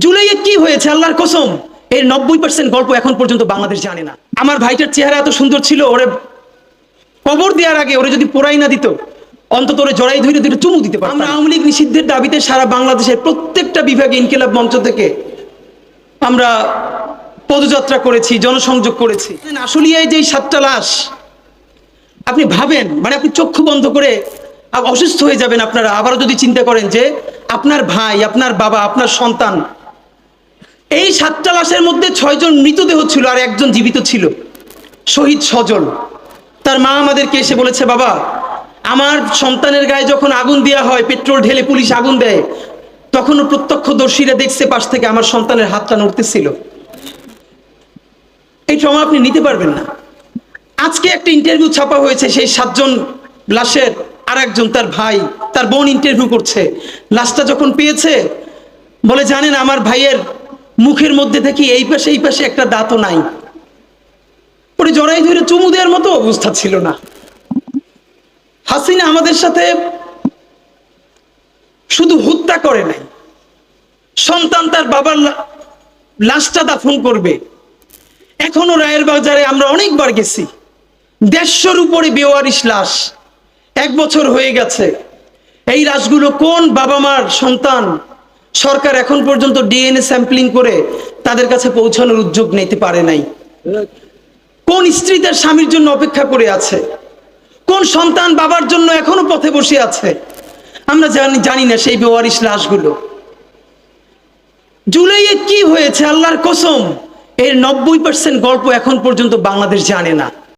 জুলাইয়ে কি হয়েছে আল্লাহর কসম, এর 90% গল্প এখন পর্যন্ত বাংলাদেশ জানে না। আমার ভাইটার চেহারা এত সুন্দর ছিল, ওরে কবর দেওয়ার আগে ওরে যদি পোড়াই না দিত, অন্তত ওরে জড়াই ধরে দুটো চুমু দিতে পারতাম। আমরা আওয়ামী লীগ নিষিদ্ধের দাবিতে সারা বাংলাদেশের প্রত্যেকটা বিভাগে ইনকিলাব মঞ্চ থেকে আমরা পদযাত্রা করেছি, জনসংযোগ করেছি। আশুলিয়ায় যে 7টা লাশ, আপনি ভাবেন, মানে আপনি চক্ষু বন্ধ করে অসুস্থ হয়ে যাবেন আপনারা আবারও যদি চিন্তা করেন যে আপনার ভাই, আপনার বাবা, আপনার সন্তান, এই 7টা লাশের মধ্যে 6 জন মৃতদেহ ছিল আর 1 জন জীবিত ছিল, শহীদ সজল। তার মা আমাদেরকে এসে বলেছে, বাবা আমার সন্তানের গায়ে যখন আগুন দেওয়া হয়, পেট্রোল ঢেলে পুলিশ আগুন দেয়, তখনও প্রত্যক্ষদর্শীরা দেখছে পাশ থেকে আমার সন্তানের হাতটা নড়তেছিল। এই ট্রমা আপনি নিতে পারবেন না। আজকে একটা ইন্টারভিউ ছাপা হয়েছে, সেই 7 জন লাশের আর একজন তার ভাই, তার বোন ইন্টারভিউ করছে। লাশটা যখন পেয়েছে বলে, জানেন আমার ভাইয়ের মুখের মধ্যে থেকে এই পাশে একটা দাঁতও নাই। পরে জড়াই ধরে চুমু দেওয়ার মতো অবস্থা ছিল না। হাসিনা আমাদের সাথে শুধু হত্যা করে নাই, সন্তান তার বাবার লাশটা দাফন করবে। এখনো রায়ের বাজারে আমরা অনেকবার গেছি, 150-র উপরে বেওয়ারিশ লাশ, 1 বছর হয়ে গেছে। এই লাশগুলো কোন বাবা মার সন্তান, সরকার এখন পর্যন্ত ডিএনএ স্যাম্পলিং করে তাদের কাছে পৌঁছানোর উদ্যোগ নিতে পারে নাই। কোন স্ত্রী তার স্বামীর জন্য অপেক্ষা করে আছে, কোন সন্তান বাবার জন্য এখনো পথে বসে আছে, আমরা জানি না সেই বেওয়ারিশ লাশগুলো। জুলাইয়ে কি হয়েছে আল্লাহর কসম, এর 90% গল্প এখন পর্যন্ত বাংলাদেশ জানে না।